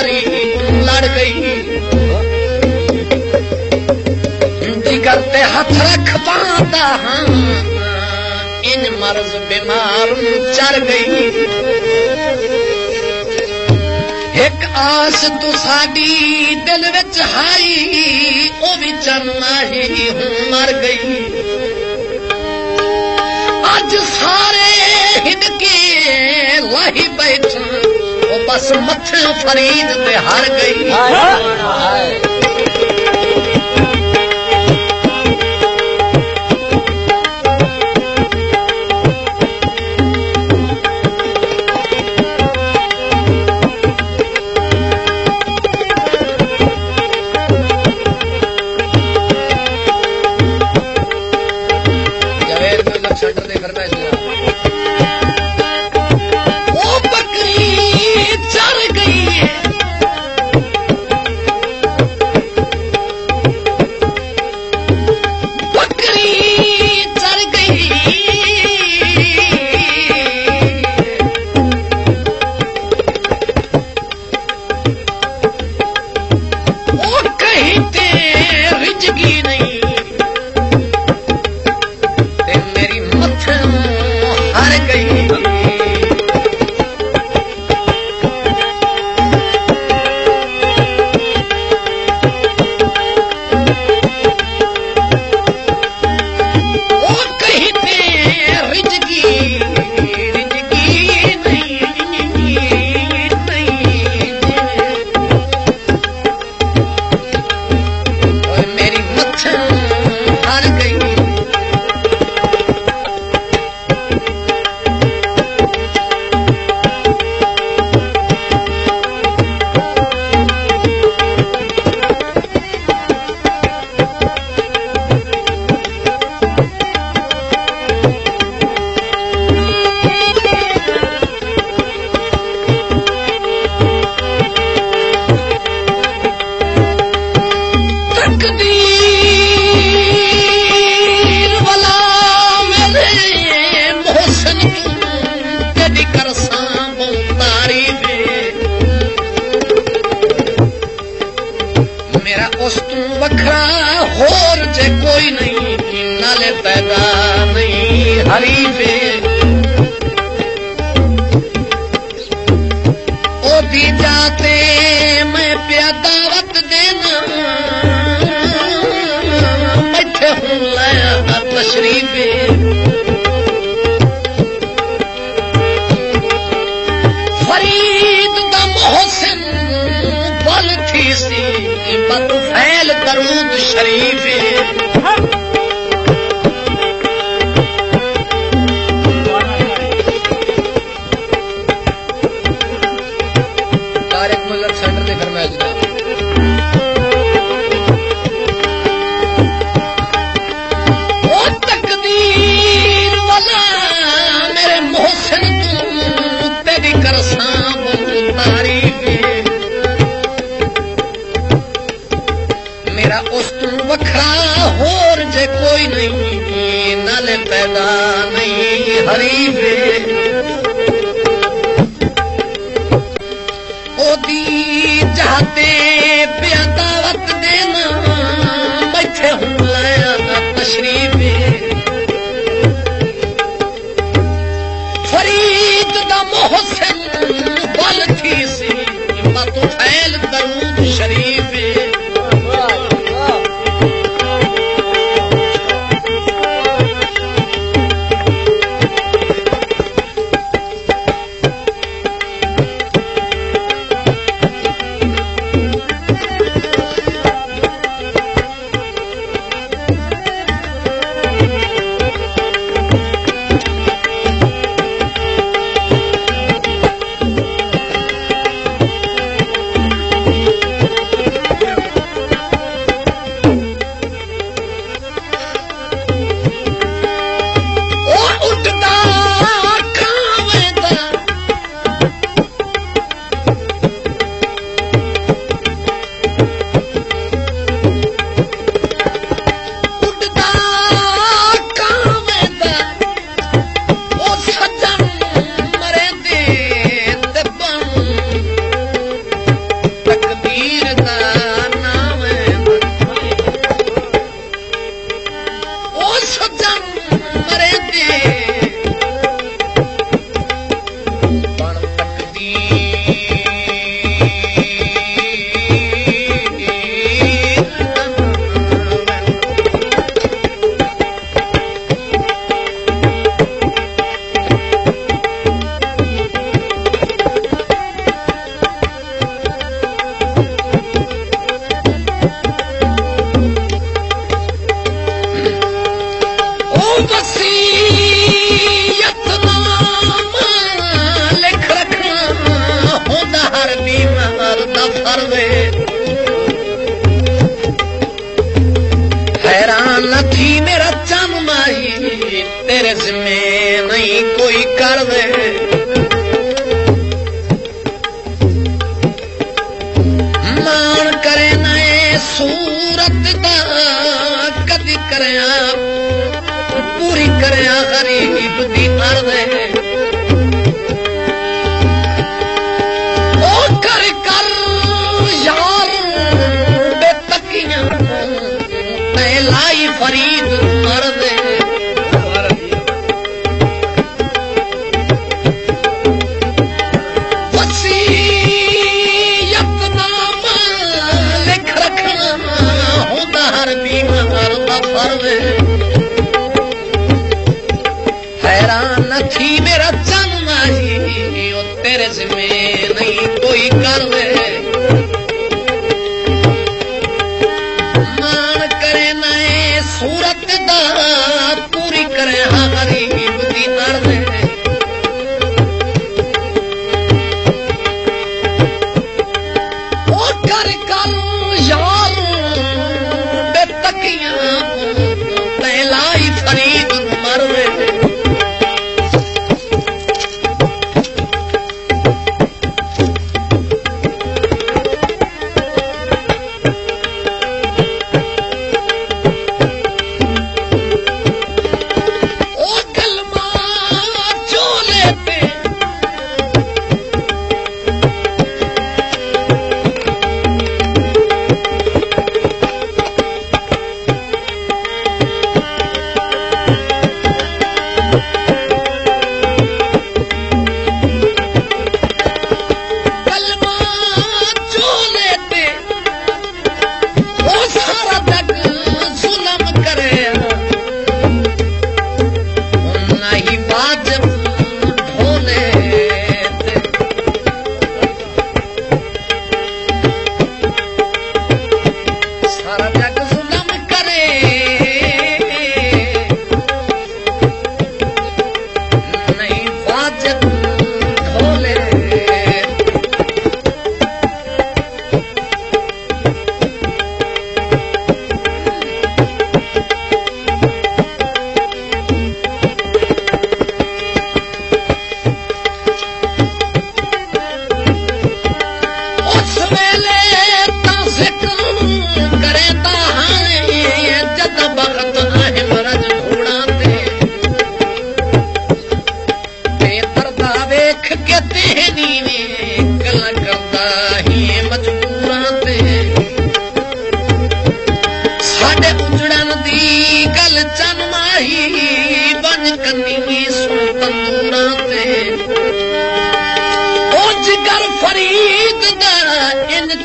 सारी लड़ गई जिगर ते हथ रख पाता हाँ इन मर्ज बीमार चढ़ गई एक आस तू साडी दिल विच हाई ओ भी चरना ही मर गई अज सारे हिनके लाही बैठा ओ बस मथे फरीद ते हार गई हैरान न थी मेरा चम माही तेरे जिम्मे नहीं कोई कर दे मान करे नए सूरत दा कदी करे पूरी करे गरीब दी अर्द लाई फरीद मर्द वसीयतनामा लिख रखना होंदा हर बीमार दा फर्ज हैरान न थी मेरा चन माही ओ तेरे जिम्मे नहीं कोई कर दे सूरत दा पूरी करे गरीब दी अर्द ओ कर यार बेतकियां लाई फरीद मर्द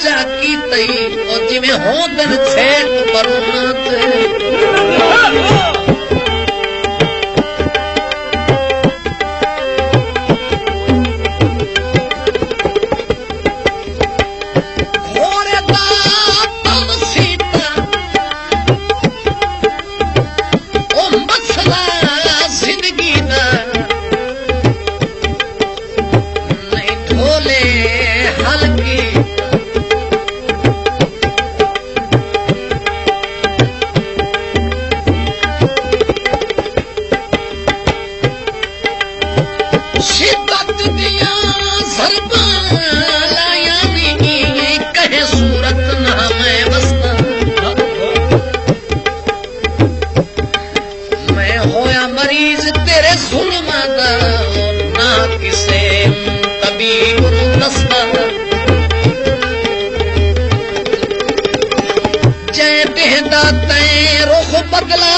चाकी तई और जिमें हो दिन छेड़ परुनात घोड़े दा तम सीता ओ मसला जिंदगी दा नहीं ढोले हल्की शिद्दत दिया सरबा लाया नहीं कहे सूरत ना मैं बसता मैं होया मरीज तेरे जुल्मा दा ना किसे तबीब दसता जै देहदा तै रुख बदला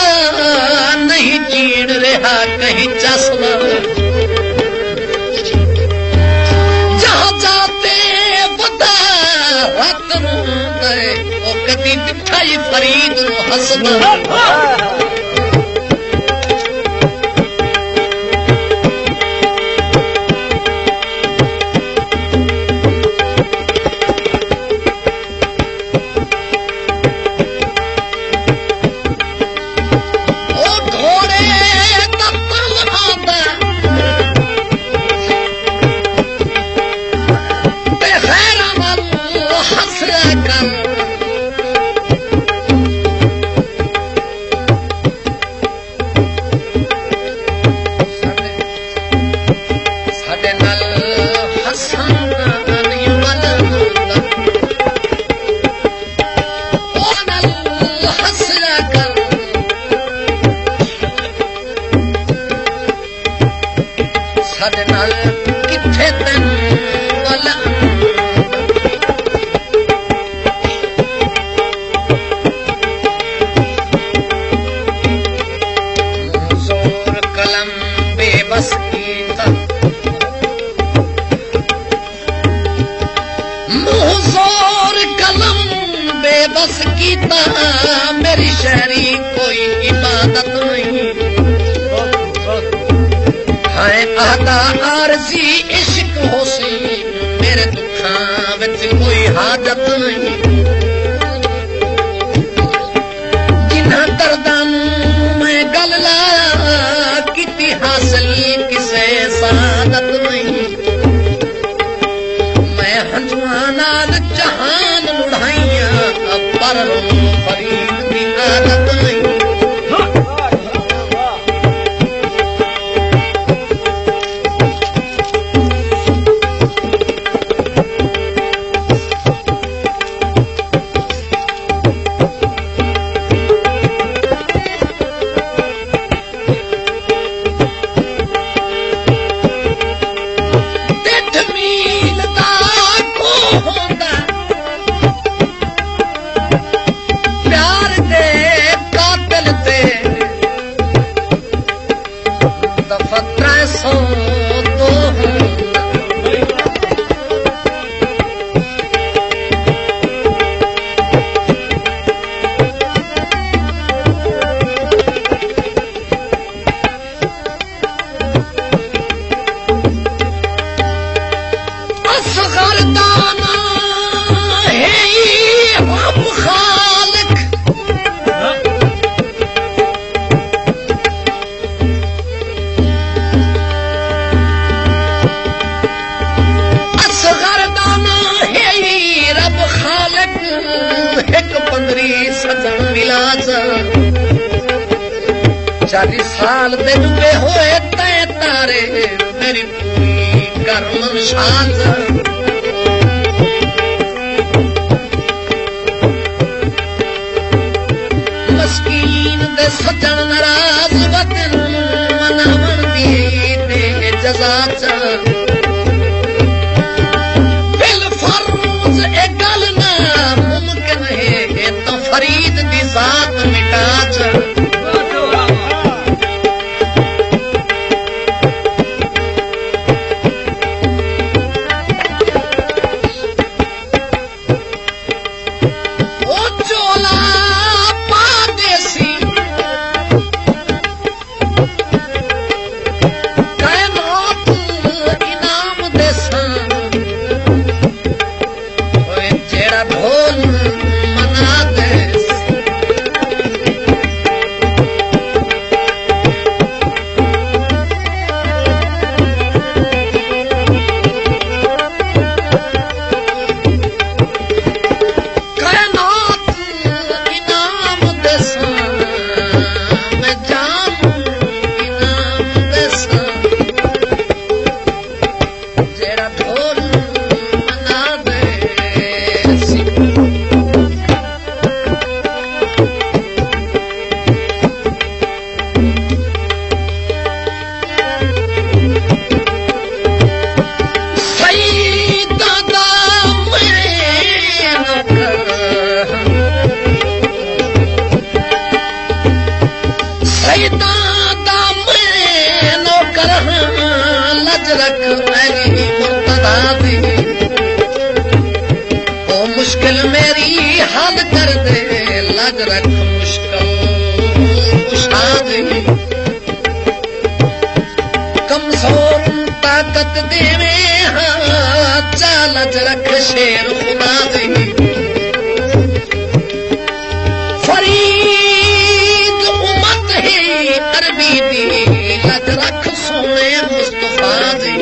नहीं जीण रहा कहीं बैठा ही फरीद नु हसदा मेरी शहरी कोई इबादत नहीं है आदा आरजी इश्क होसी मेरे दुखां विच कोई हाजत नहीं जिन्हां दर्दां मैं गल लाया किती हासिल किसे सादत नहीं मैं हंजुआं नाल जहान लुढ़ाइयां पर फरीद की आदत नहीं चालीस साल दे डूबे होए तय तारे मेरी पूरी करम शाज मस्कीन दे सजन नाराज वतन मनावन दी ते जजा बिल फर्ज ए गल ना मुमकिन है तो फरीद दी जात मिटा मुश्किल मेरी हल कर दे लाज रख मुश्किल कुशाद कमजोर ताकत देवे हाँ चालज रख शेर खुदा दे फरीद उम्मत है अरबी दी लज रख सोने मुस्तफा दे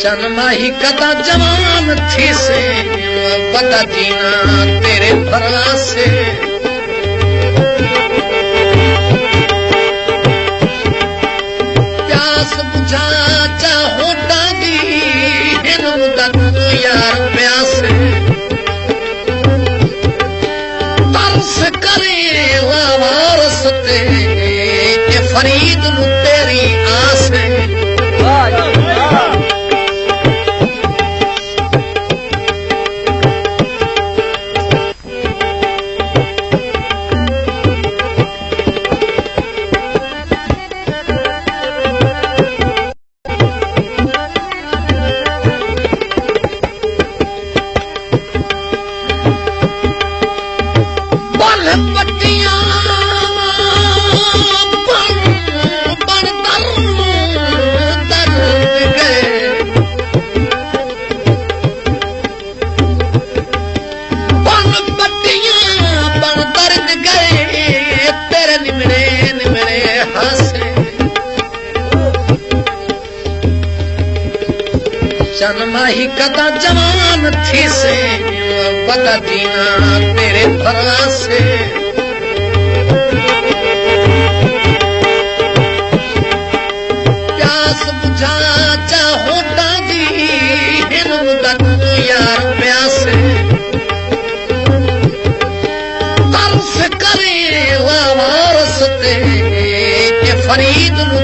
चन माही कदा जवान थी से बता जीना तेरे भरा से प्यास बुझा चाहो डागी हिनू दक यार प्यास तरस करे वारस ते के फरीद नू तेरी आस चन माही कदा जवान थी से बता जीना तेरे भरा से प्यास बुझा चाहो डागी हिनू दक यार प्यास तरस करे वारस ते के फरीद नू